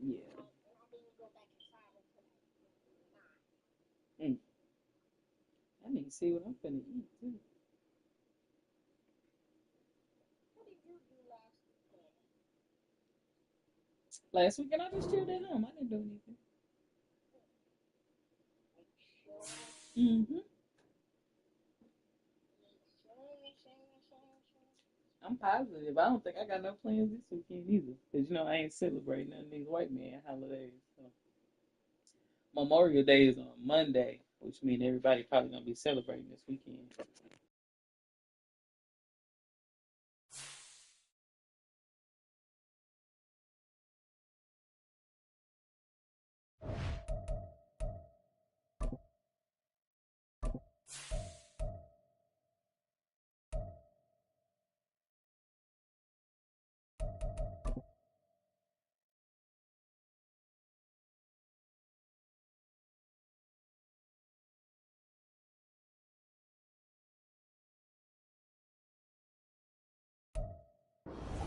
Yeah. Mm. I need to see what I'm finna eat too. Last weekend I just chilled at home. I didn't do anything. Hmm. I'm positive. I don't think I got no plans this weekend either. Cause I ain't celebrating none of these white man holidays. So Memorial Day is on Monday, which means everybody probably gonna be celebrating this weekend.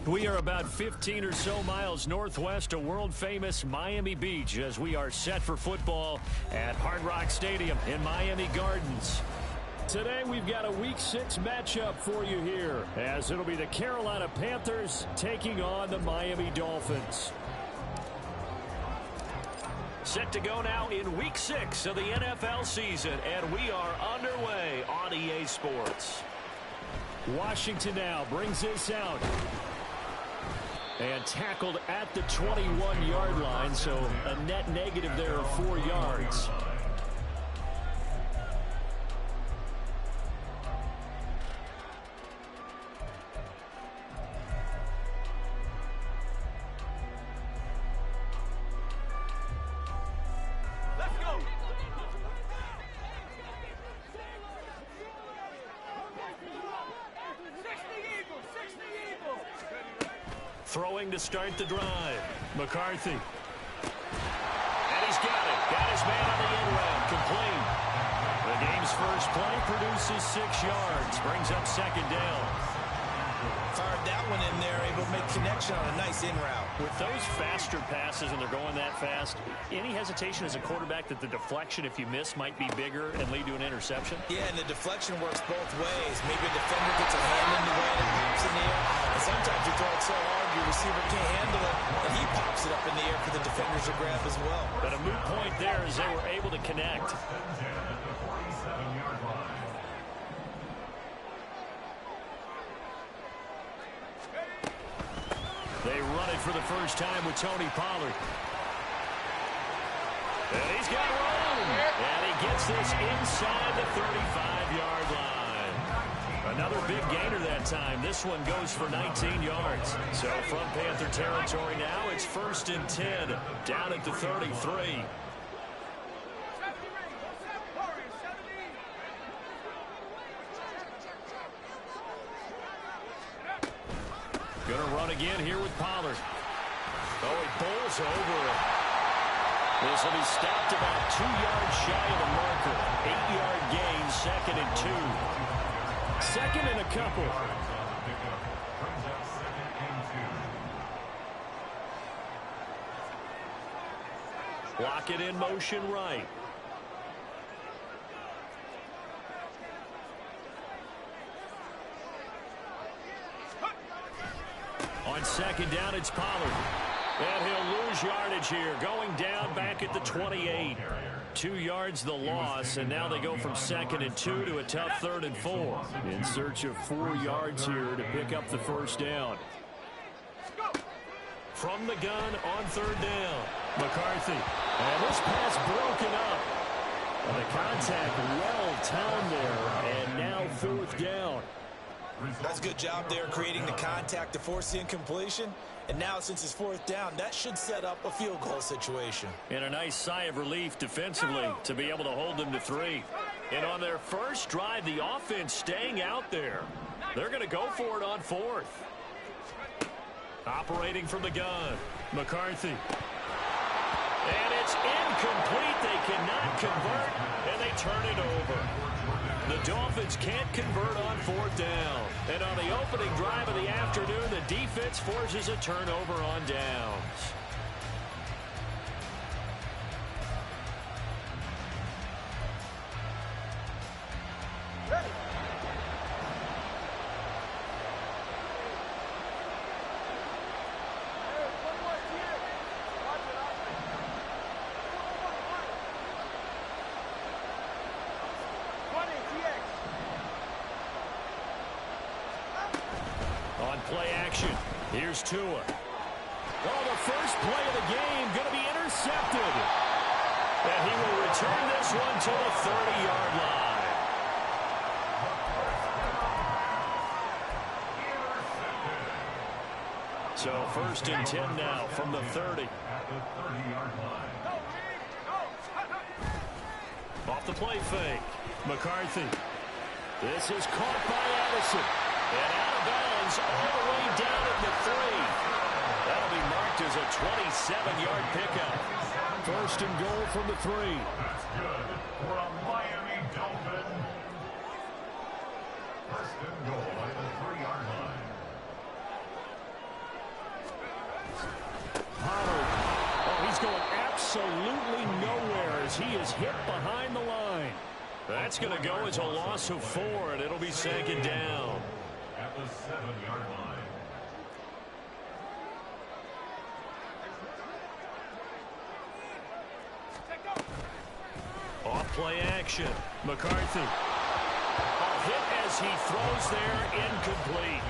We are about 15 or so miles northwest of world-famous Miami Beach as we are set for football at Hard Rock Stadium in Miami Gardens. Today we've got a Week 6 matchup for you here as it'll be the Carolina Panthers taking on the Miami Dolphins. Set to go now in Week 6 of the NFL season, and we are underway on EA Sports. Washington now brings this out. And tackled at the 21-yard line, so a net negative there of 4 yards. Throwing to start the drive. McCarthy. And he's got it. Got his man on the end round. Complete. The game's first play produces 6 yards. Brings up second down. Fired that one in there, able to make connection on a nice in route. With those faster passes and they're going that fast, any hesitation as a quarterback that the deflection, if you miss, might be bigger and lead to an interception? Yeah, and the deflection works both ways. Maybe a defender gets a hand in the way and it pops in the air. And sometimes you throw it so hard your receiver can't handle it, and he pops it up in the air for the defenders to grab as well. But a moot point there as they were able to connect. They run it for the first time with Tony Pollard. And he's got room. And he gets this inside the 35-yard line. Another big gainer that time. This one goes for 19 yards. So from Panther territory now, it's 1st and 10 down at the 33. Going to run again here with Pollard. Oh, he bowls over it. This will be stopped about 2 yards shy of the marker. 8-yard gain, 2nd and 2. 2nd and a couple. Lock it in motion right. On 2nd down, it's Pollard. And he'll lose yardage here, going down back at the 28. 2 yards the loss, and now they go from 2nd and 2 to a tough 3rd and 4. In search of 4 yards here to pick up the first down. From the gun on 3rd down, McCarthy. And this pass broken up. And the contact well timed there, and now 4th down. That's a good job there creating the contact to force the incompletion. And now since it's 4th down, that should set up a field goal situation. And a nice sigh of relief defensively to be able to hold them to 3. And on their first drive, the offense staying out there. They're going to go for it on 4th. Operating from the gun, McCarthy. And it's incomplete. They cannot convert, and they turn it over. The Dolphins can't convert on 4th down. And on the opening drive of the afternoon, the defense forces a turnover on downs. play action. Here's Tua. Oh, the first play of the game going to be intercepted. And he will return this one to the 30-yard line. So 1st and 10 now from the 30. Off the play fake. McCarthy. This is caught by Addison. And out of bounds all the way down at the 3. That'll be marked as a 27-yard pickup. 1st and goal from the 3. That's good for a Miami Dolphin. 1st and goal at the 3-yard line. Pollard. Oh, he's going absolutely nowhere as he is hit behind the line. That's going to go as a loss of 4, and it'll be 2nd down. At the 7-yard line. Off play action. McCarthy. A hit as he throws there, incomplete.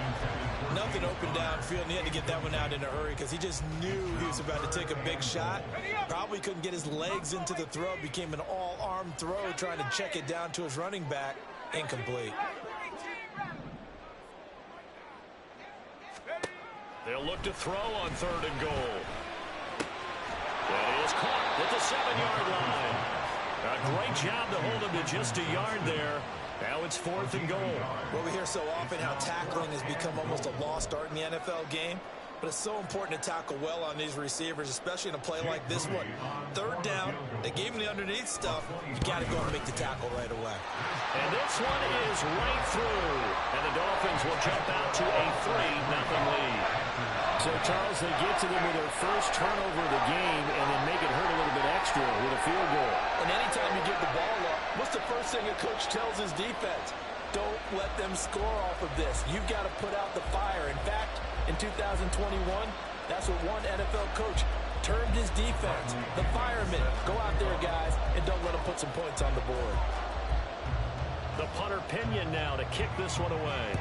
Nothing open downfield, and he had to get that one out in a hurry because he just knew he was about to take a big shot. Probably couldn't get his legs into the throw. Became an all-arm throw, trying to check it down to his running back. Incomplete. They'll look to throw on 3rd and goal. That is caught at the 7-yard line. A great job to hold him to just a yard there. Now it's 4th and goal. Well, we hear so often how tackling has become almost a lost art in the NFL game. But it's so important to tackle well on these receivers, especially in a play like this one. 3rd down, they gave him the underneath stuff. You got to go and make the tackle right away. And this one is right through. And the Dolphins will jump out to a 3-0 lead. So, Charles, they get to them with their first turnover of the game and then make it hurt a little bit extra with a field goal. And anytime you give the ball up, what's the first thing a coach tells his defense? Don't let them score off of this. You've got to put out the fire. In fact, in 2021, that's what one NFL coach termed his defense. The firemen. Go out there, guys, and don't let them put some points on the board. The punter Pinion now to kick this one away.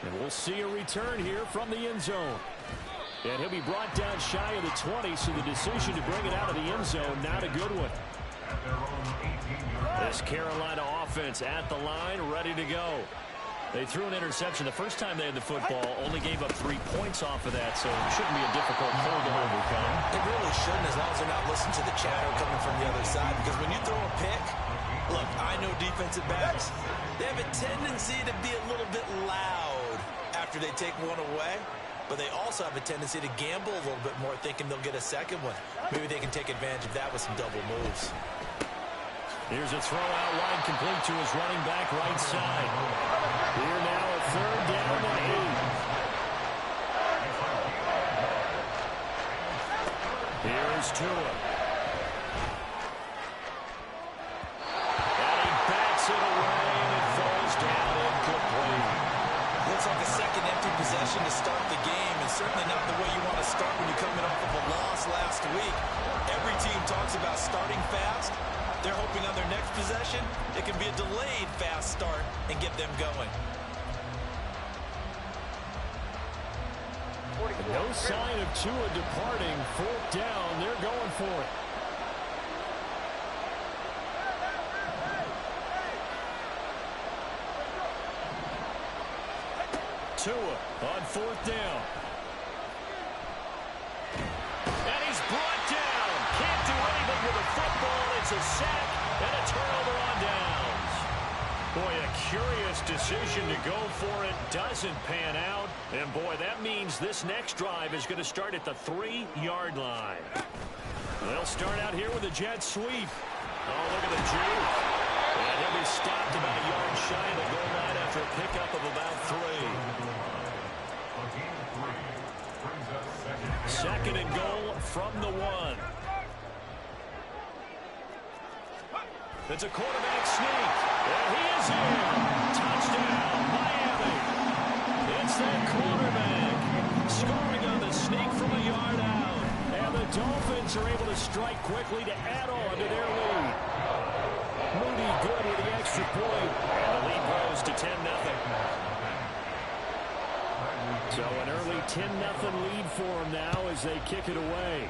And we'll see a return here from the end zone. And he'll be brought down shy of the 20, so the decision to bring it out of the end zone, not a good one. This Carolina offense at the line, ready to go. They threw an interception the first time they had the football, only gave up 3 points off of that, so it shouldn't be a difficult hole to overcome. It really shouldn't, as long as they're not listening to the chatter coming from the other side, because when you throw a pick, look, I know defensive backs, they have a tendency to be a little bit loud after they take one away, but they also have a tendency to gamble a little bit more, thinking they'll get a second one. Maybe they can take advantage of that with some double moves. Here's a throw out wide, complete to his running back right side. Here now a 3rd down and 8. Here's Tua. And he backs it away, and it falls down incomplete. Looks like a second empty possession to start the game, and certainly not the way you want to start when you're coming off of a loss last week. Every team talks about starting fast. They're hoping on their next possession, it can be a delayed fast start and get them going. No sign of Tua departing. 4th down, they're going for it. Tua on 4th down. And he's brought down. Can't do anything with the football. It's a sack and a turnover on downs. Boy, a curious decision to go for it. Doesn't pan out. And boy, that means this next drive is going to start at the 3-yard line. They'll start out here with a jet sweep. Oh, look at the juke. And he'll be stopped about a yard shy of the goal line after a pickup of about 3. 2nd and goal from the 1. It's a quarterback sneak. And he is in. Touchdown, Miami. It's that quarterback scoring on the sneak from a yard out. And the Dolphins are able to strike quickly to add on to their lead. Moody good with the extra point. And the lead So an early 10-0 lead for them now as they kick it away.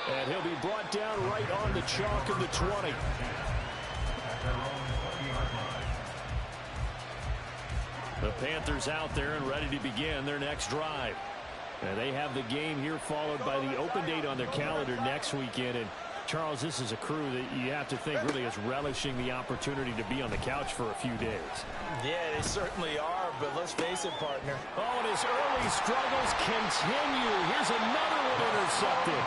And he'll be brought down right on the chalk of the 20. The Panthers out there and ready to begin their next drive. And they have the game here followed by the open date on their calendar next weekend. And Charles, this is a crew that you have to think really is relishing the opportunity to be on the couch for a few days. Yeah, they certainly are, but let's face it, partner. Oh, and his early struggles continue. Here's another one intercepted.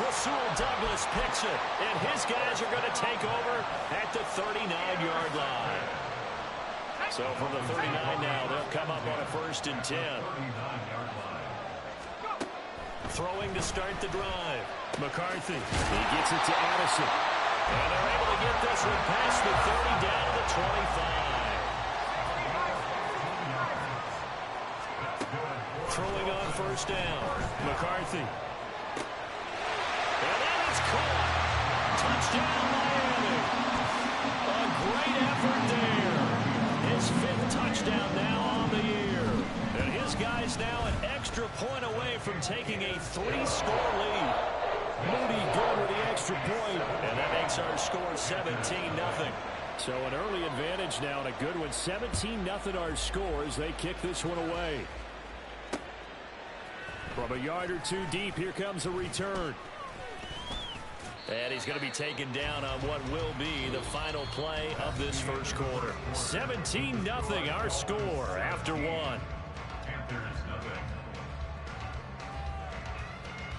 Rasul Douglas picks it, and his guys are going to take over at the 39-yard line. So from the 39 now, they'll come up on a 1st and 10. Throwing to start the drive. McCarthy, he gets it to Addison. And they're able to get this one past the 30 down to the 25. Throwing on 1st down. McCarthy. And then it's caught. Touchdown, Miami. A great effort there. His 5th touchdown now on the year. And his guys now an extra point away from taking a 3-score lead. Moody good with the extra point. And that makes our score 17-0. So an early advantage now and a good one. 17-0 our score as they kick this one away. From a yard or two deep, here comes a return. And he's going to be taken down on what will be the final play of this first quarter. 17-0 our score after one.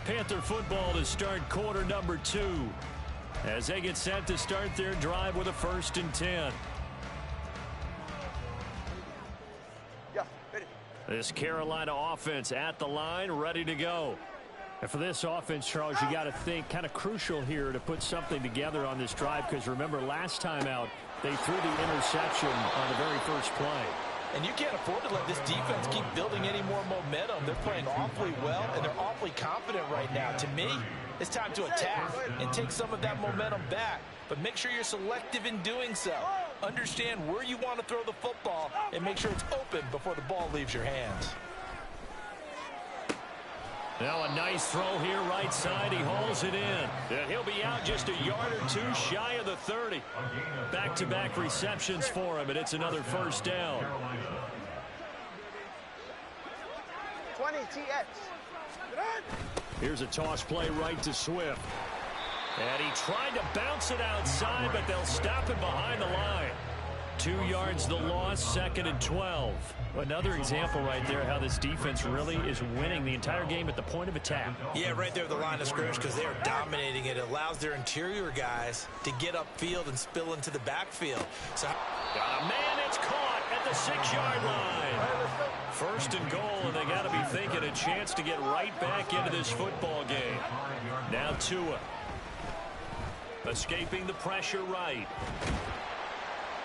Panther football to start quarter number 2 as they get set to start their drive with a 1st and 10. This Carolina offense at the line, ready to go. And for this offense, Charles, you got to think kind of crucial here to put something together on this drive because remember last time out they threw the interception on the very first play. And you can't afford to let this defense keep building any more momentum. They're playing awfully well, and they're awfully confident right now. To me, it's time to attack and take some of that momentum back. But make sure you're selective in doing so. Understand where you want to throw the football and make sure it's open before the ball leaves your hands. Now a nice throw here right side. He hauls it in. And he'll be out just a yard or two shy of the 30. Back-to-back receptions for him, and it's another 1st down. 20 TX. Here's a toss play right to Swift. And he tried to bounce it outside, but they'll stop him behind the line. 2 yards the loss, 2nd and 12. Another example right there how this defense really is winning the entire game at the point of attack. Yeah, right there at the line of scrimmage because they are dominating it. It allows their interior guys to get upfield and spill into the backfield. So got a man that's caught at the 6-yard line. 1st and goal, and they got to be thinking a chance to get right back into this football game. Now Tua. Escaping the pressure right.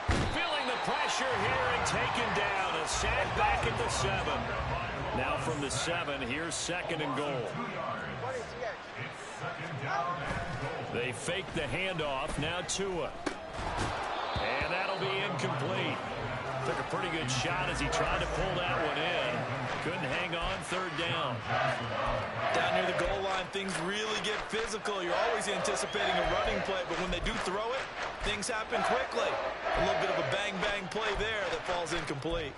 Feeling the pressure here and taken down. A sack back at the 7. Now from the 7, here's 2nd and goal. They fake the handoff. Now Tua. And that'll be incomplete. Took a pretty good shot as he tried to pull that one in. Couldn't hang on, 3rd down. Down near the goal line, things really get physical. You're always anticipating a running play, but when they do throw it, things happen quickly. A little bit of a bang-bang play there that falls incomplete.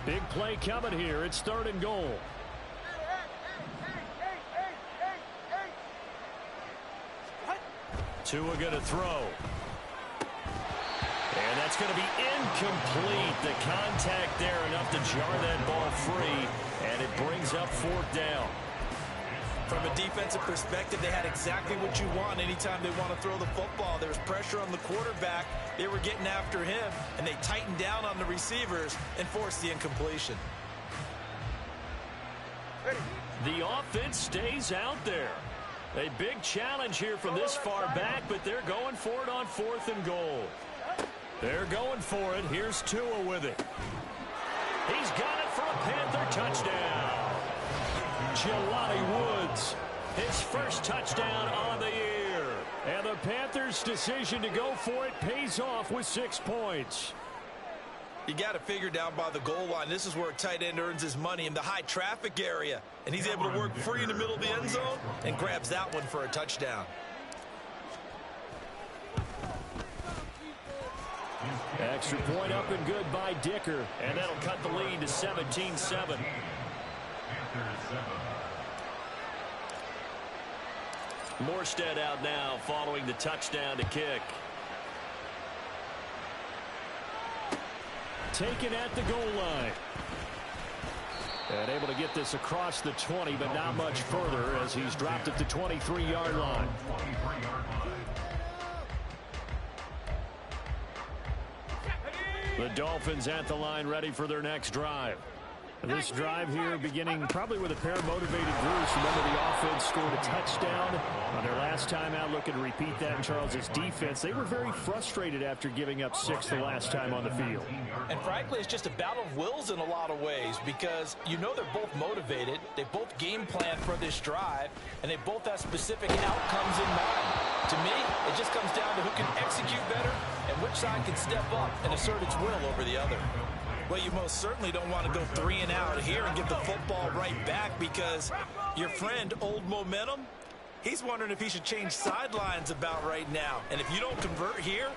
Big play coming here. It's 3rd and goal. Tua going to throw. And that's going to be incomplete. The contact there enough to jar that ball free, and it brings up 4th down. From a defensive perspective, they had exactly what you want anytime they want to throw the football. There was pressure on the quarterback. They were getting after him, and they tightened down on the receivers and forced the incompletion. The offense stays out there. A big challenge here from this far back, but they're going for it on 4th and goal. They're going for it. Here's Tua with it. He's got it for a Panther touchdown. Jelani Woods, his first touchdown on the year. And the Panthers' decision to go for it pays off with 6 points. You got to figure down by the goal line. This is where a tight end earns his money, in the high traffic area. And he's able to work free in the middle of the end zone and grabs that one for a touchdown. Extra point up and good by Dicker. And that'll cut the lead to 17-7. Morstead out now following the touchdown to kick. Taken at the goal line. And able to get this across the 20, but not much further as he's dropped it to 23-yard line. The Dolphins at the line ready for their next drive. This drive here beginning probably with a pair of motivated groups. Remember, the offense scored a touchdown on their last time out. Looking to repeat that in Charles' defense. They were very frustrated after giving up 6 the last time on the field. And frankly, it's just a battle of wills in a lot of ways, because you know they're both motivated. They both game plan for this drive, and they both have specific outcomes in mind. To me, it just comes down to who can execute better and which side can step up and assert its will over the other. Well, you most certainly don't want to go 3 and out here and get the football right back, because your friend, Old Momentum, he's wondering if he should change sidelines about right now. And if you don't convert here,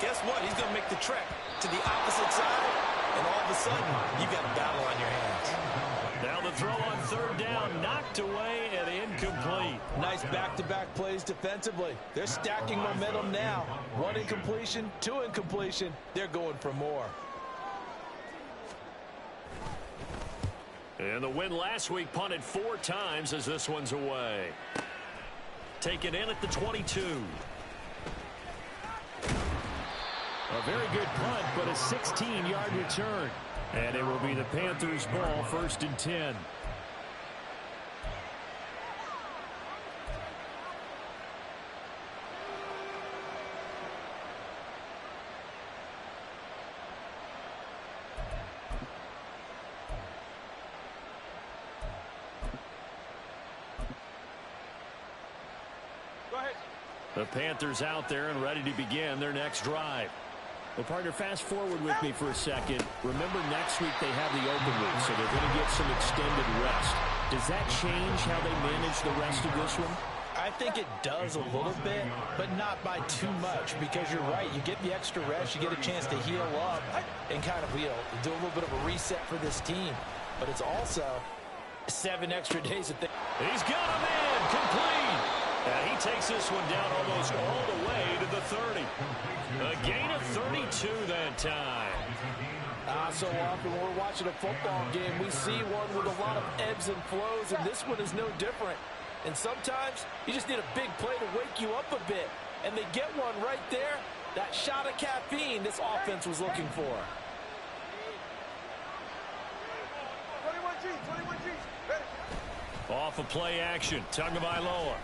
guess what? He's going to make the trek to the opposite side, and all of a sudden, you've got a battle on your hands. Now the throw on 3rd down, knocked away and incomplete. Nice back-to-back plays defensively. They're stacking momentum now. 1 incompletion, 2 incompletion. They're going for more. And the win last week punted 4 times as this one's away. Taken in at the 22. A very good punt, but a 16-yard return. And it will be the Panthers' ball, 1st and 10. The Panthers out there and ready to begin their next drive. Well, partner, fast forward with me for a second. Remember, next week they have the open week, so they're going to get some extended rest. Does that change how they manage the rest of this one? I think it does a little bit, but not by too much, because you're right. You get the extra rest, you get a chance to heal up and kind of do a little bit of a reset for this team. But it's also 7 extra days of things. He's got him in, complete. And he takes this one down almost all the way to the 30. A gain of 32 that time. So often when we're watching a football game, we see one with a lot of ebbs and flows, and this one is no different. And sometimes you just need a big play to wake you up a bit. And they get one right there. That shot of caffeine this offense was looking for. 21G. Ready. Off of play action, Tagovailoa.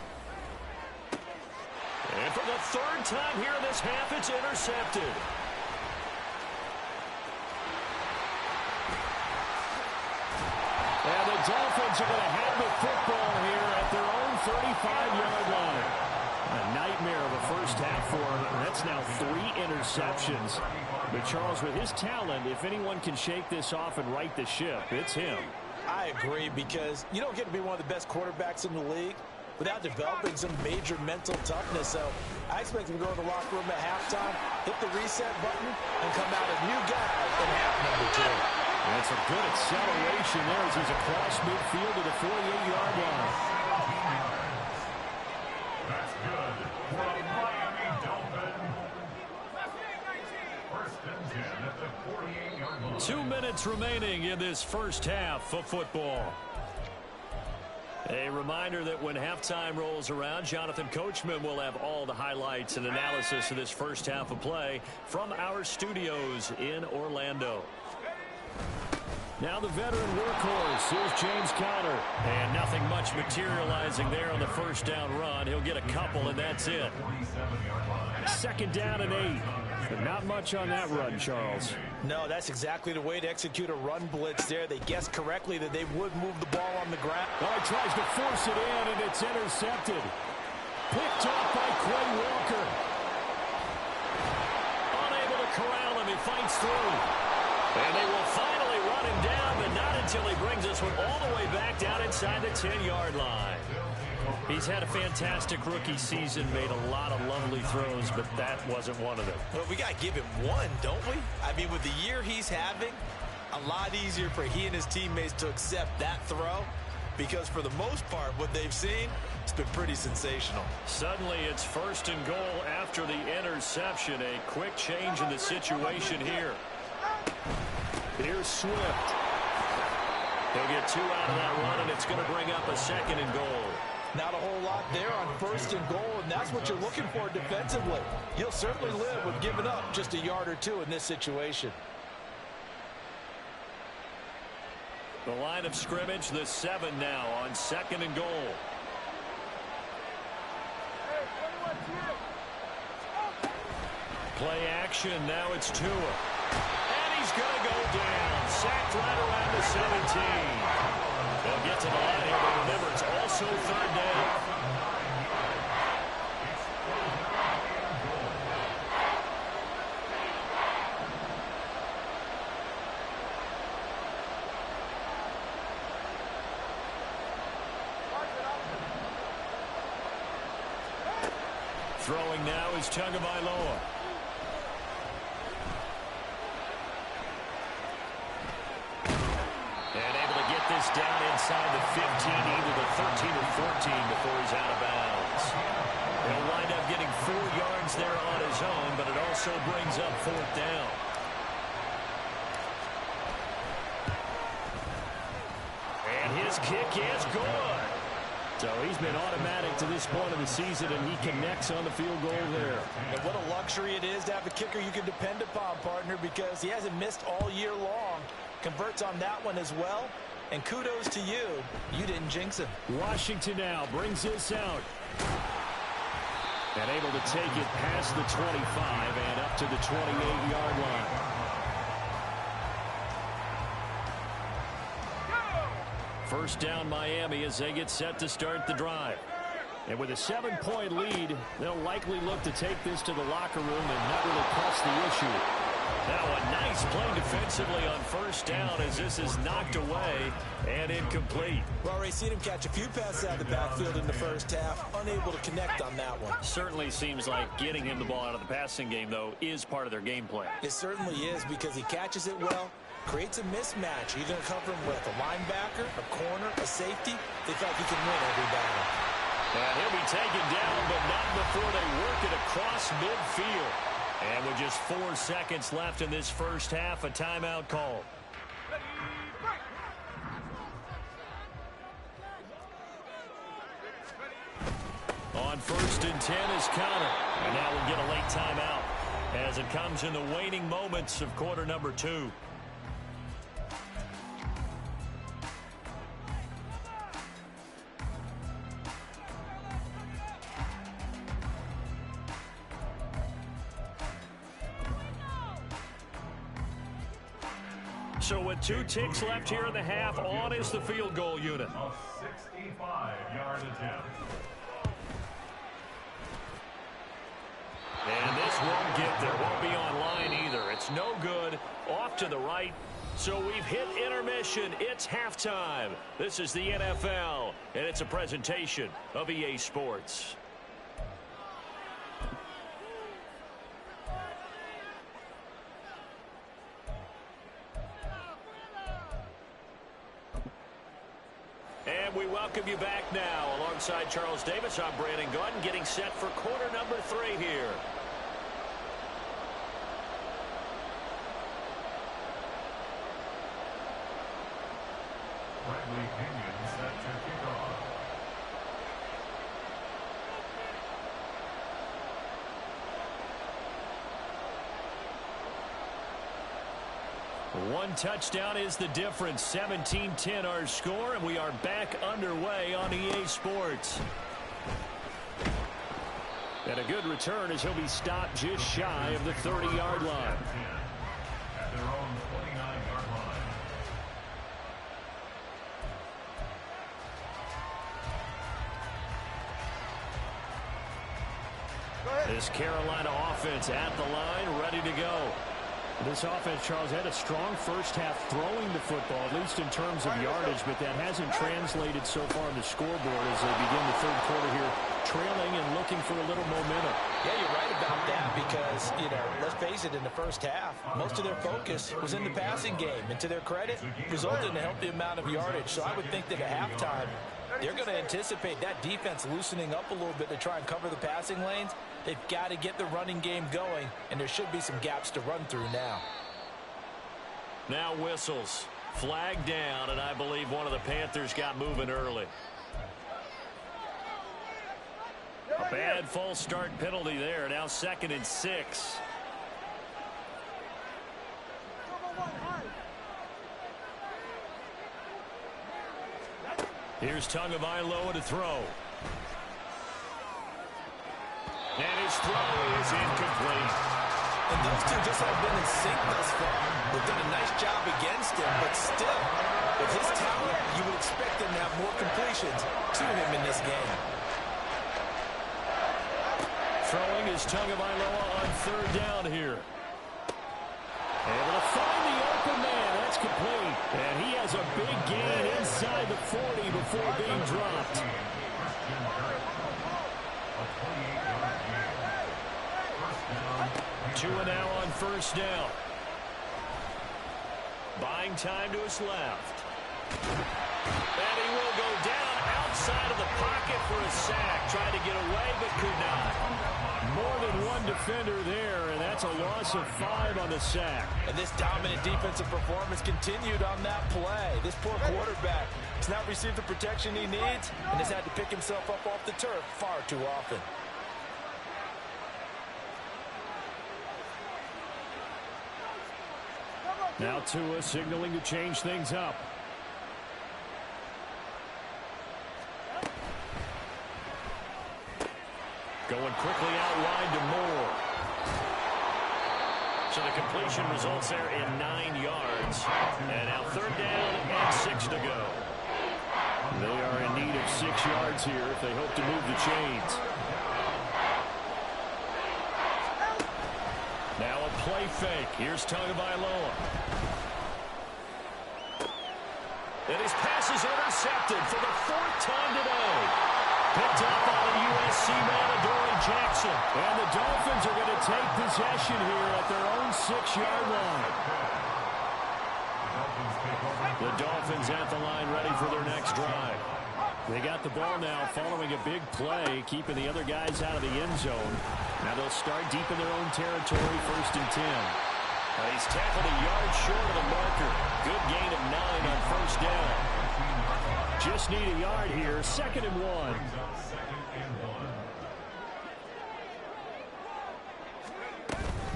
And for the 3rd time here in this half, it's intercepted. And the Dolphins are going to have the football here at their own 35-yard line. A nightmare of a first half for him. That's now 3 interceptions. But Charles, with his talent, if anyone can shake this off and right the ship, it's him. I agree, because you don't get to be one of the best quarterbacks in the league without developing some major mental toughness. So I expect him to go to the locker room at halftime, hit the reset button, and come out a new guy in half number 2. That's a good acceleration there as he's across midfield to the 48-yard line. That's good for the Miami Dolphins. 1st and 10 at the 48-yard line. 2 minutes remaining in this first half of football. A reminder that when halftime rolls around, Jonathan Coachman will have all the highlights and analysis of this first half of play from our studios in Orlando. Now the veteran workhorse is James Conner. And nothing much materializing there on the first down run. He'll get a couple, and that's it. 2nd down and 8. But not much on that run, Charles. No, that's exactly the way to execute a run blitz there. They guessed correctly that they would move the ball on the ground. Well, he tries to force it in, and it's intercepted. Picked off by Quay Walker. Unable to corral him. He fights through. And they will finally run him down, but not until he brings this one all the way back down inside the 10-yard line. He's had a fantastic rookie season, made a lot of lovely throws, but that wasn't one of them. Well, we got to give him one, don't we? I mean, with the year he's having, a lot easier for he and his teammates to accept that throw, because for the most part, what they've seen, it's been pretty sensational. Suddenly, it's 1st and goal after the interception. A quick change in the situation here. Here's Swift. He'll get 2 out of that run, and it's going to bring up a 2nd and goal. Not a whole lot there on 1st and goal, and that's what you're looking for defensively. You'll certainly live with giving up just a yard or 2 in this situation. The line of scrimmage, the 7 now on 2nd and goal. Play action, now it's Tua. And he's going to go down. Sacked right around the 17. They'll get to the line here, but remember, it's also 3rd down. Throwing now is Tagovailoa. And able to get this down inside the 15, either the 13 or 14 before he's out of bounds. He'll wind up getting 4 yards there on his own, but it also brings up 4th down. And his kick is good. So he's been automatic to this point of the season, and he connects on the field goal there. And what a luxury it is to have a kicker you can depend upon, partner, because he hasn't missed all year long. Converts on that one as well. And kudos to you. You didn't jinx him. Washington now brings this out. And able to take it past the 25 and up to the 28-yard line. First down Miami as they get set to start the drive. And with a 7-point lead, they'll likely look to take this to the locker room and not really press the issue. Now a nice play defensively on 1st down as this is knocked away and incomplete. Well, Ray, seen him catch a few passes out of the backfield in the first half, unable to connect on that one. Certainly seems like getting him the ball out of the passing game, though, is part of their game plan. It certainly is, because he catches it well, creates a mismatch. You're going to cover him with a linebacker, a corner, a safety. They feel like he can win every battle. And he'll be taken down, but not before they work it across midfield. And with just 4 seconds left in this first half, a timeout call. On 1st and 10 is Connor. And now we'll get a late timeout as it comes in the waning moments of quarter number 2. So with 2 ticks left here in the half, on is the field goal unit. A 65-yard attempt. And this won't get there. Won't be online either. It's no good. Off to the right. So we've hit intermission. It's halftime. This is the NFL, and it's a presentation of EA Sports. And we welcome you back now. Alongside Charles Davis, I'm Brandon Gaudin, getting set for quarter number 3 here. Bradley Pinion set to kick off. One touchdown is the difference. 17-10 our score, and we are back underway on EA Sports. And a good return as he'll be stopped just shy of the 30-yard line. At their own 29-yard line. This Carolina offense at the line, ready to go. This offense, Charles, had a strong first half throwing the football, at least in terms of yardage, but that hasn't translated so far on the scoreboard as they begin the third quarter here, trailing and looking for a little momentum. Yeah, you're right about that because, let's face it, in the first half, most of their focus was in the passing game. And to their credit, resulted in a healthy amount of yardage. So I would think that at halftime, they're going to anticipate that defense loosening up a little bit to try and cover the passing lanes. They've got to get the running game going, and there should be some gaps to run through now. Now whistles. Flag down, and I believe one of the Panthers got moving early. A bad false start penalty there. Now 2nd and 6. Here's Tagovailoa to throw. And his throw is incomplete. And those two just have been in sync thus far. They've done a nice job against him, but still, with his talent, you would expect them to have more completions to him in this game. Throwing is Tagovailoa on 3rd down here. Able to find the open man. That's complete. And he has a big gain inside the 40 before being dropped. 2 now on 1st down. Buying time to his left. And he will go down outside of the pocket for a sack. Tried to get away, but could not. More than one defender there, and that's a loss of 5 on the sack. And this dominant defensive performance continued on that play. This poor quarterback has not received the protection he needs and has had to pick himself up off the turf far too often. Now Tua signaling to change things up. Going quickly out wide to Moore. So the completion results there in 9 yards. And now 3rd down and 6 to go. They are in need of 6 yards here if they hope to move the chains. Now a play fake. Here's Tagovailoa. And his pass is intercepted for the 4th time today. Picked up by the USC man, Adoree Jackson. And the Dolphins are going to take possession here at their own 6-yard line. The Dolphins at the line ready for their next drive. They got the ball now following a big play, keeping the other guys out of the end zone. Now they'll start deep in their own territory, 1st and 10. Now he's tackled a yard short of the marker. Good gain of 9 on 1st down. Just need a yard here, 2nd and 1.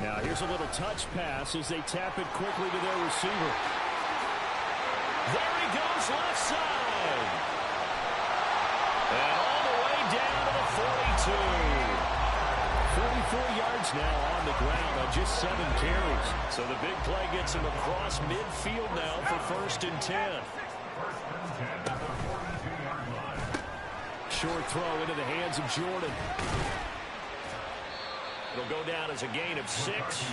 Now here's a little touch pass as they tap it quickly to their receiver. There he goes, left side. And all the way down to the 42. 44 yards now on the ground on just 7 carries. So the big play gets him across midfield now for 1st and 10. Short throw into the hands of Jordan. It'll go down as a gain of 6,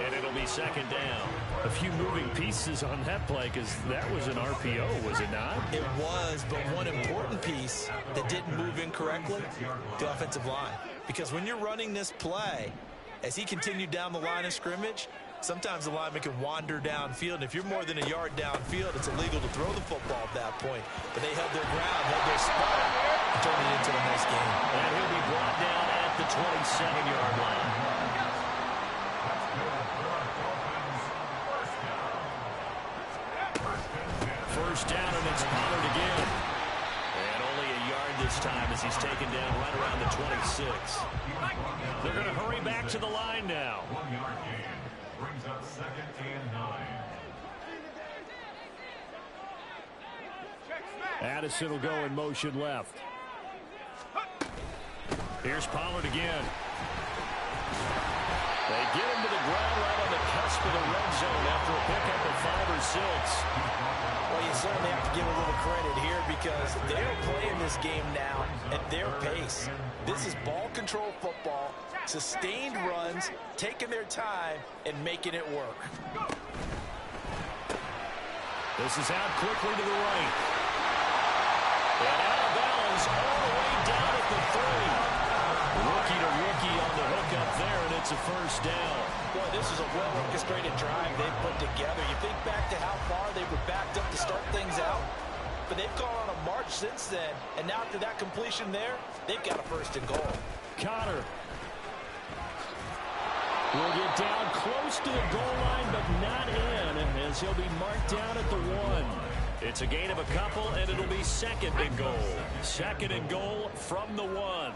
and it'll be 2nd down. A few moving pieces on that play because that was an RPO, was it not? It was, but one important piece that didn't move incorrectly, the offensive line. Because when you're running this play, as he continued down the line of scrimmage, sometimes the lineman can wander downfield. And if you're more than a yard downfield, it's illegal to throw the football at that point. But they held their ground, held their spot, and turned it into a nice game. And he'll be brought down at the 27-yard line. First down, and it's Pollard again. And only a yard this time as he's taken down right around the 26. They're going to hurry back to the line now. 1-yard gain brings up 2nd and 9. Addison will go in motion left. Here's Pollard again. They get him to the ground right on the cusp of the red zone after a pickup of 5 or 6. Well, you certainly have to give a little credit here because they're playing this game now at their pace. This is ball control football. Sustained runs, taking their time, and making it work. This is out quickly to the right. And out of bounds all the way down at the 3. Rookie to rookie on the hook up there, and it's a first down. Boy, this is a well-orchestrated drive they've put together. You think back to how far they were backed up to start things out, but they've gone on a march since then, and now after that completion there, they've got a first and goal. Connor will get down close to the goal line, but not in, as he'll be marked down at the 1. It's a gain of a couple, and it'll be second and goal. Second and goal from the 1.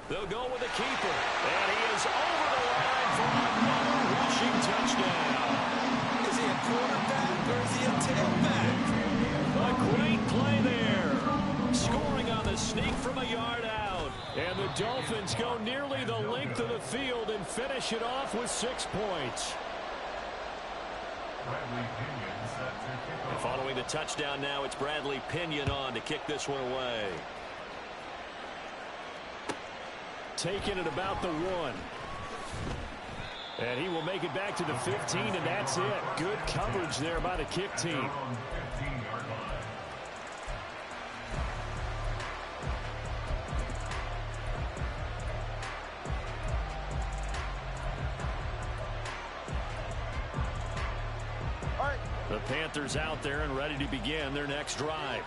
They'll go with the keeper, and he is over the line for another rushing touchdown. Is he a quarterback or is he a tailback? A great play there. Scoring on the sneak from a yard out. And the Dolphins go nearly the length of the field and finish it off with 6 points. And following the touchdown now, it's Bradley Pinion on to kick this one away. Taking it about the 1. And he will make it back to the 15, and that's it. Good coverage there by the kick team. The Panthers out there and ready to begin their next drive.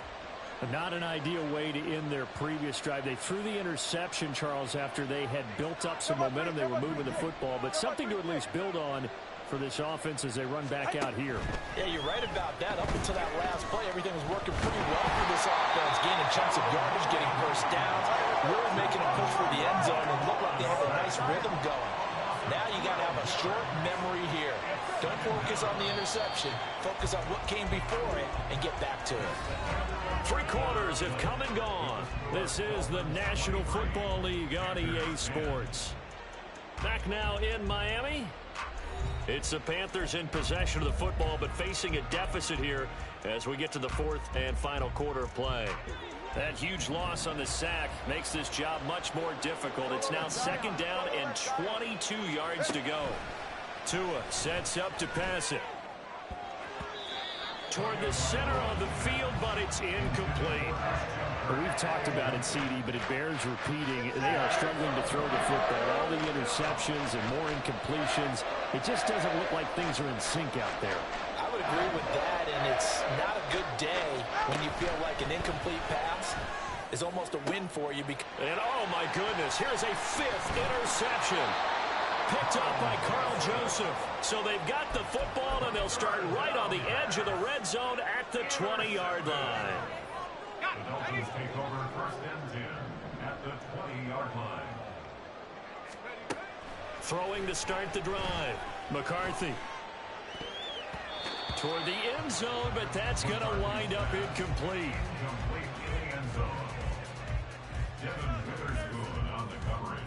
Not an ideal way to end their previous drive. They threw the interception, Charles, after they had built up some momentum. They were moving the football, but something to at least build on for this offense as they run back out here. Yeah, you're right about that. Up until that last play, everything was working pretty well for this offense. Gaining chunks of yardage, getting first downs, really making a push for the end zone, and looked like they had a nice rhythm going. Now you got to have a short memory here. Don't focus on the interception. Focus on what came before it and get back to it. 3 quarters have come and gone. This is the National Football League on EA Sports. Back now in Miami. It's the Panthers in possession of the football, but facing a deficit here as we get to the 4th and final quarter of play. That huge loss on the sack makes this job much more difficult. It's now 2nd down and 22 yards to go. Tua sets up to pass it toward the center of the field, but it's incomplete. Well, we've talked about it, CD, but it bears repeating. They are struggling to throw the football. All the interceptions and more incompletions. It just doesn't look like things are in sync out there. I would agree with that, and it's not a good day when you feel like an incomplete pass is almost a win for you. And oh my goodness, here's a 5th interception. Picked up by Carl Joseph. So they've got the football, and they'll start right on the edge of the red zone at the 20-yard line. The Dolphins take over 1st and 10 at the 20-yard line. Throwing to start the drive. McCarthy. Toward the end zone, but that's going to wind up incomplete. Incomplete in the end zone. Devin Witherspoon on the coverage.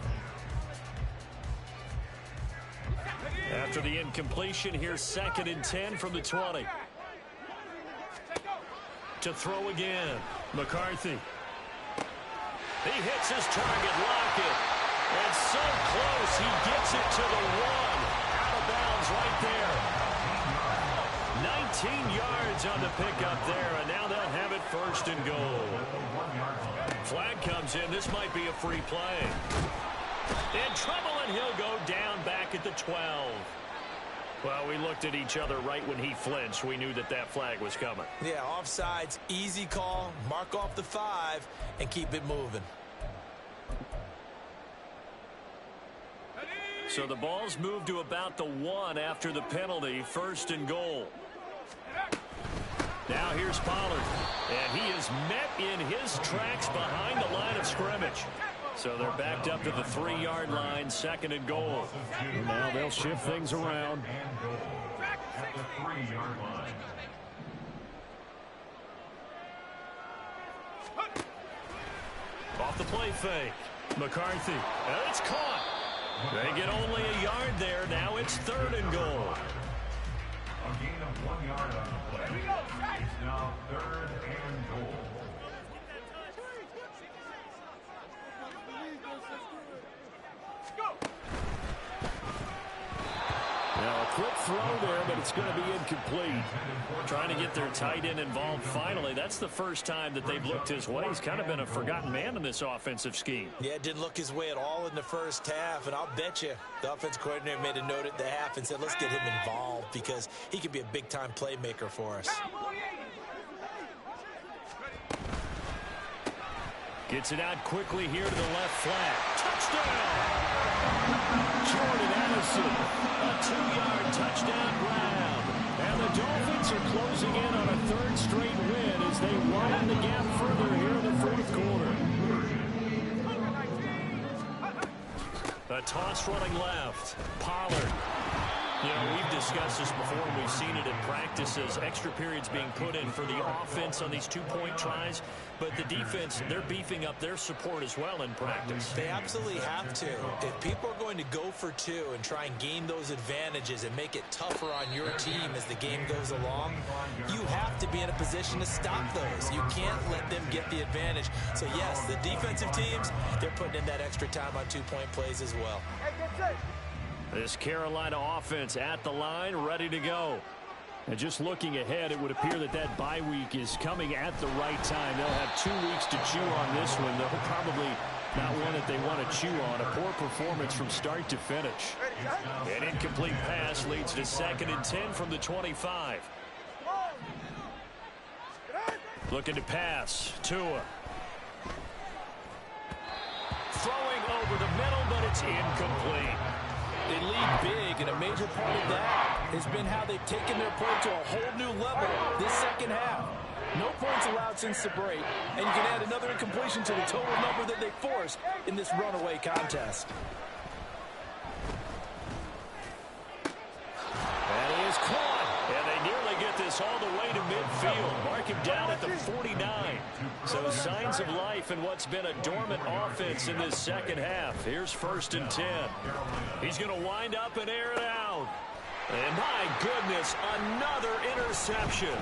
After the incompletion, here's 2nd and 10 from the 20. To throw again. McCarthy. He hits his target, Lockett. And so close, he gets it to the 1. Out of bounds right there. 19 yards on the pickup there, and now they'll have it 1st and goal. Flag comes in. This might be a free play. In trouble, and he'll go down back at the 12. Well, we looked at each other right when he flinched. We knew that that flag was coming. Yeah, offsides, easy call. Mark off the 5 and keep it moving. So the ball's moved to about the 1 after the penalty. 1st and goal. Now here's Pollard. And he is met in his tracks behind the line of scrimmage. So they're backed up to the 3-yard line. 2nd and goal. Now they'll shift things around. And goal at the 3-yard line. Off the play fake. McCarthy. And it's caught. They get only a yard there. Now it's 3rd and goal. A gain of 1 yard on the play. It's now 3rd and goal. quick throw there, but it's going to be incomplete. Trying to get their tight end involved finally. That's the first time that they've looked his way. He's kind of been a forgotten man in this offensive scheme. Yeah, it didn't look his way at all in the first half, and I'll bet you the offense coordinator made a note at the half and said, let's get him involved because he could be a big-time playmaker for us. Gets it out quickly here to the left flat. Touchdown! Jordan Addison, a 2-yard touchdown grab. And the Dolphins are closing in on a third straight win as they widen the gap further here in the fourth quarter. A toss running left. Pollard. You know, we've discussed this before, and we've seen it in practices. Extra periods being put in for the offense on these two-point tries. But the defense, they're beefing up their support as well in practice. They absolutely have to. If people are going to go for two and try and gain those advantages and make it tougher on your team as the game goes along, you have to be in a position to stop those. You can't let them get the advantage. So, yes, the defensive teams, they're putting in that extra time on two-point plays as well. This Carolina offense at the line, ready to go. And just looking ahead, it would appear that that bye week is coming at the right time. They'll have 2 weeks to chew on this one. They'll probably not one that they want to chew on. A poor performance from start to finish. An incomplete pass leads to 2nd and 10 from the 25. Looking to pass. Tua. Throwing over the middle, but it's incomplete. They lead big, and a major part of that has been how they've taken their play to a whole new level this second half. No points allowed since the break, and you can add another incompletion to the total number that they forced in this runaway contest. That is caught, and they nearly get this all the way to midfield. Mark him down at the 49. So signs of life in what's been a dormant offense in this second half. Here's 1st and 10. He's going to wind up and air it out. And my goodness, another interception.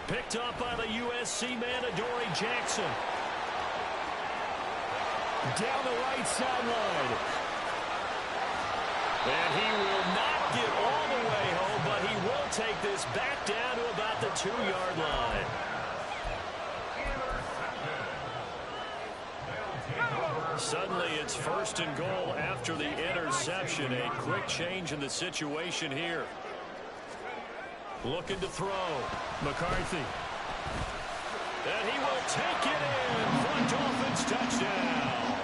Picked up by the USC man, Adoree Jackson. Down the right sideline. And he will not get all the way home, but he will take this back down to about the 2-yard line. Suddenly it's 1st and goal after the interception. A quick change in the situation here. Looking to throw. McCarthy. And he will take it in for a Dolphins touchdown.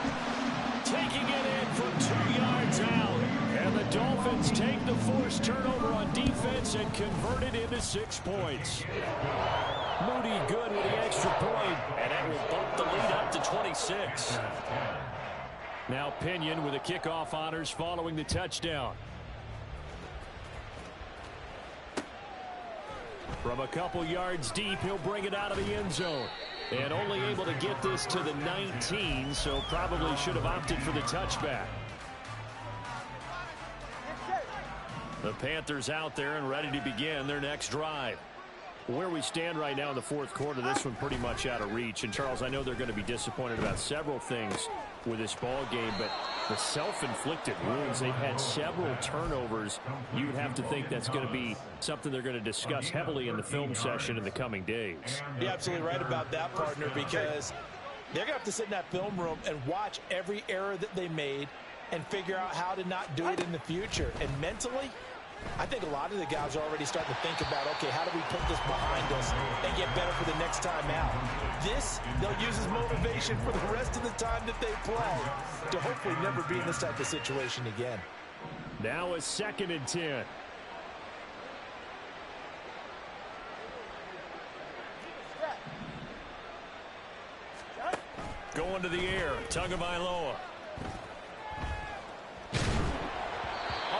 Taking it in from 2 yards out. And the Dolphins take the forced turnover on defense and convert it into 6 points. Moody good with the extra point. And that will bump the lead up to 26. Now Pinion with the kickoff honors following the touchdown. From a couple yards deep, he'll bring it out of the end zone. And only able to get this to the 19, so probably should have opted for the touchback. The Panthers out there and ready to begin their next drive. Where we stand right now in the fourth quarter, this one pretty much out of reach. And, Charles, I know they're going to be disappointed about several things with this ball game, but the self-inflicted wounds, they've had several turnovers. You would have to think that's going to be something they're going to discuss heavily in the film session in the coming days. You're absolutely right about that, partner, because they're going to have to sit in that film room and watch every error that they made and figure out how to not do it in the future. And mentally, I think a lot of the guys are already starting to think about, okay, how do we put this behind us and get better for the next time out? This, they'll use as motivation for the rest of the time that they play to hopefully never be in this type of situation again. Now a 2nd and 10. Going to the air, Tagovailoa.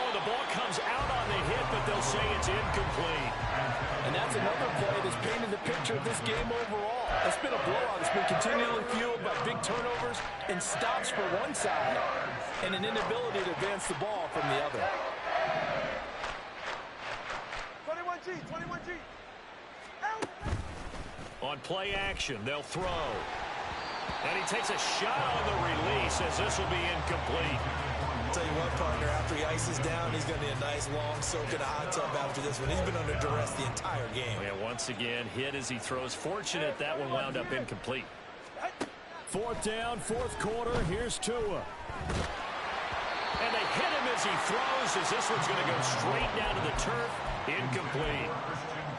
The ball comes out on the hit, but they'll say it's incomplete. And that's another play that's painted the picture of this game overall. It's been a blowout. It's been continually fueled by big turnovers and stops for one side and an inability to advance the ball from the other. 21G, 21G. On play action, they'll throw. And he takes a shot on the release as this will be incomplete. Tell you what, partner, after he ices down, he's going to need a nice long soak in a hot tub after this one. He's been under duress the entire game. Yeah, once again, hit as he throws. Fortunate that one wound up incomplete. Fourth down, fourth quarter. Here's Tua. And they hit him as he throws, as this one's going to go straight down to the turf. Incomplete.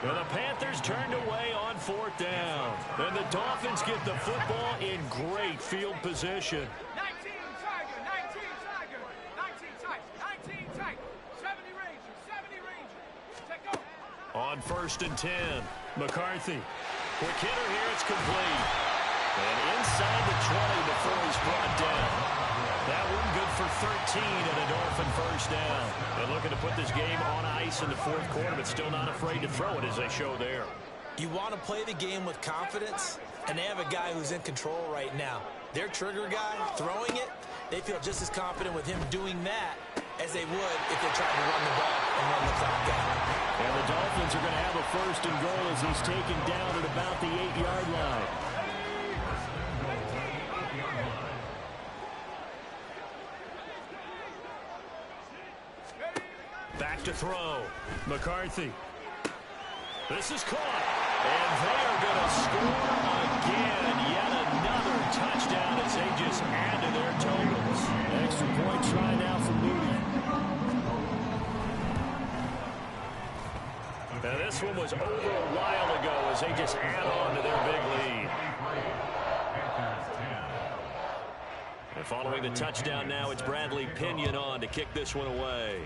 And the Panthers turned away on fourth down. And the Dolphins get the football in great field position. 19 Tiger, 19 Tiger, 19 tight, 19 tight, 70 Ranger, 70 Ranger. Take over. On 1st and 10, McCarthy. Quick hitter here, it's complete. And inside the 20 before he's brought down. That one good for 13 and a Dolphin first down. They're looking to put this game on ice in the fourth quarter, but still not afraid to throw it as they show there. You want to play the game with confidence, and they have a guy who's in control right now. Their trigger guy, throwing it, they feel just as confident with him doing that as they would if they tried to run the ball and run the clock out. And the Dolphins are going to have a first and goal as he's taken down at about the 8-yard line. Back to throw. McCarthy. This is caught. And they are going to score again. Yet another touchdown as they just add to their totals. Extra point try now for Moody. Now this one was over a while ago as they just add on to their big lead. And following the touchdown now, it's Bradley Pinion on to kick this one away.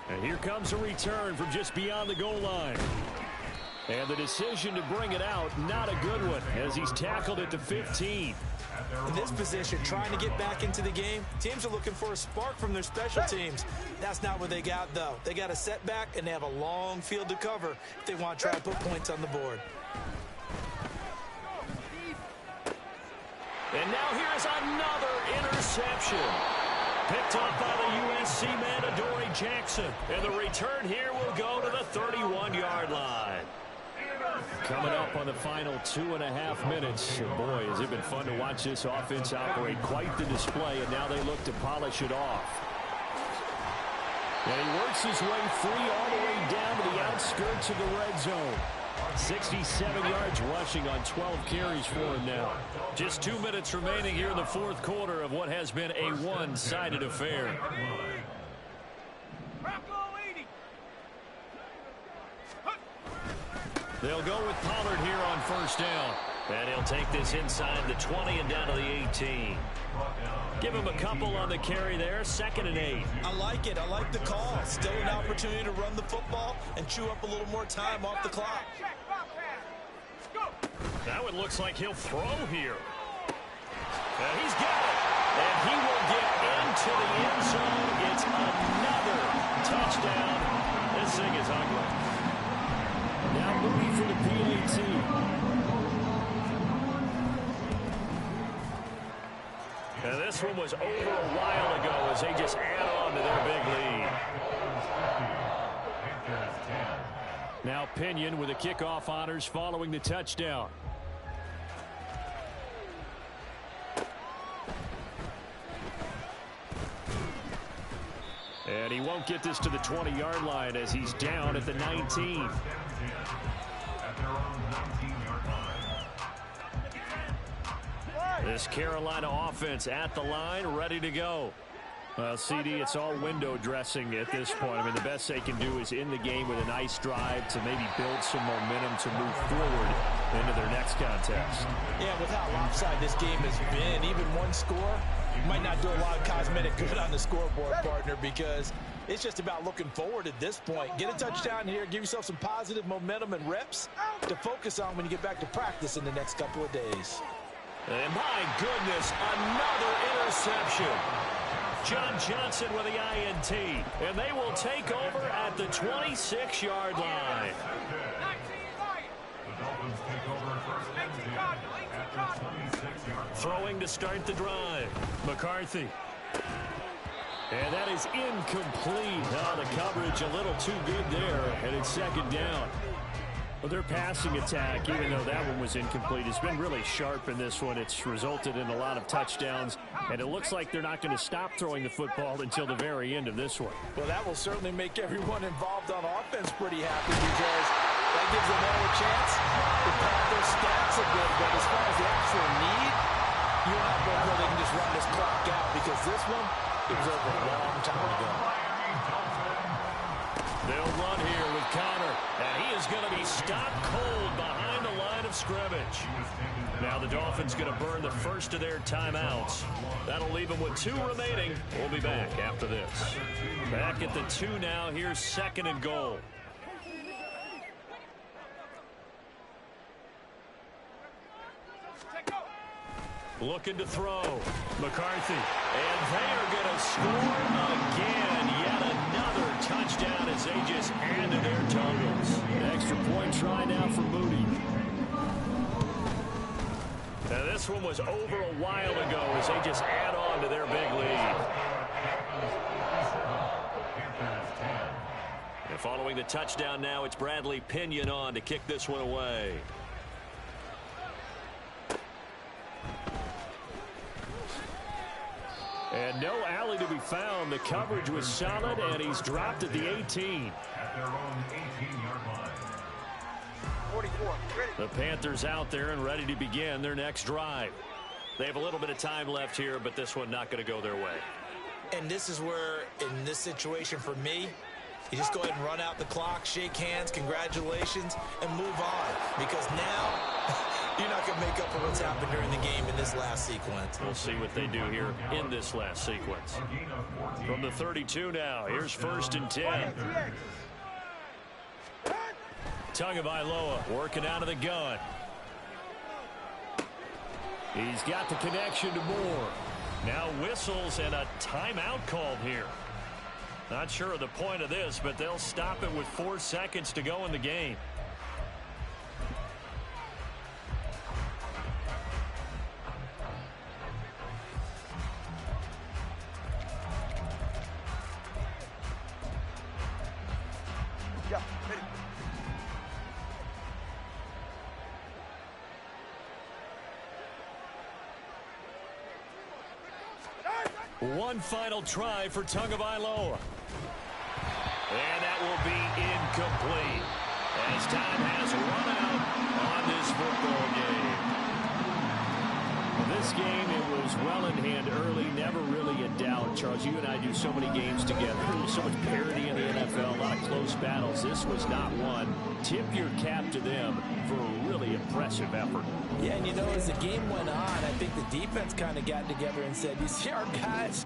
And here comes a return from just beyond the goal line. And the decision to bring it out, not a good one, as he's tackled at the 15. In this position, trying to get back into the game, teams are looking for a spark from their special teams. That's not what they got, though. They got a setback, and they have a long field to cover if they want to try to put points on the board. And now here's another interception. Picked up by the USC man, Adoree Jackson. And the return here will go to the 31-yard line. Coming up on the final 2.5 minutes. Boy, has it been fun to watch this offense operate. Quite the display, and now they look to polish it off. And he works his way free all the way down to the outskirts of the red zone. 67 yards rushing on 12 carries for him now. Just 2 minutes remaining here in the fourth quarter of what has been a one-sided affair. They'll go with Pollard here on first down. And he'll take this inside the 20 and down to the 18. Give him a couple on the carry there. 2nd and 8. I like it. I like the call. Still an opportunity to run the football and chew up a little more time off the clock. That one looks like he'll throw here. And he's got it. And he will get into the end zone. It's another touchdown. This thing is ugly. Now Moody for the PAT. And this one was over a while ago as they just add on to their big lead. Now Pinion with the kickoff honors following the touchdown. And he won't get this to the 20-yard line as he's down at the 19. This Carolina offense at the line, ready to go. Well, CD, it's all window dressing at this point. I mean, the best they can do is in the game with a nice drive to maybe build some momentum to move forward into their next contest. Yeah, with how lopsided this game has been, even one score might not do a lot of cosmetic good on the scoreboard, partner, because it's just about looking forward at this point. Get a touchdown here, give yourself some positive momentum and reps to focus on when you get back to practice in the next couple of days. And my goodness, another interception. John Johnson with the INT. And they will take over at the 26-yard line. Throwing to start the drive. McCarthy. And that is incomplete. Oh, the coverage a little too good there, and it's 2nd down. Well, their passing attack, even though that one was incomplete, has been really sharp in this one. It's resulted in a lot of touchdowns, and it looks like they're not going to stop throwing the football until the very end of this one. Well, that will certainly make everyone involved on offense pretty happy because that gives them all a chance to pad their stats a bit. But as far as the actual need, you're not going to really just run this clock out because this one, it was over a long time ago. They'll run here with Connor, and he is going to be stopped cold behind the line of scrimmage. Now the Dolphins going to burn the first of their timeouts. That'll leave them with 2 remaining. We'll be back after this. Back at the 2 now. Here's 2nd and goal. Looking to throw. McCarthy. And they are going to score again. Yet another touchdown as they just added their totals. An extra point try now for Moody. Now this one was over a while ago as they just add on to their big lead. And following the touchdown now, it's Bradley Pinion on to kick this one away. And no alley to be found. The coverage was solid, and he's dropped at the 18. At their own 18-yard line. 44. Ready. The Panthers out there and ready to begin their next drive. They have a little bit of time left here, but this one not going to go their way. And this is where, in this situation for me, you just go ahead and run out the clock, shake hands, congratulations, and move on. Because now, you're not going to make up for what's happened during the game in this last sequence. We'll see what they do here in this last sequence. From the 32 now, here's 1st and 10. Tagovailoa working out of the gun. He's got the connection to Moore. Now whistles and a timeout called here. Not sure of the point of this, but they'll stop it with 4 seconds to go in the game. Yeah, ready. One final try for Tagovailoa. And that will be incomplete as time has run out on this football game. This game, it was well in hand early, never really a doubt. Charles, you and I do so many games together. There's so much parity in the NFL, a lot of close battles. This was not one. Tip your cap to them for a really impressive effort. Yeah, and you know, as the game went on, I think the defense kind of got together and said, you see our guys?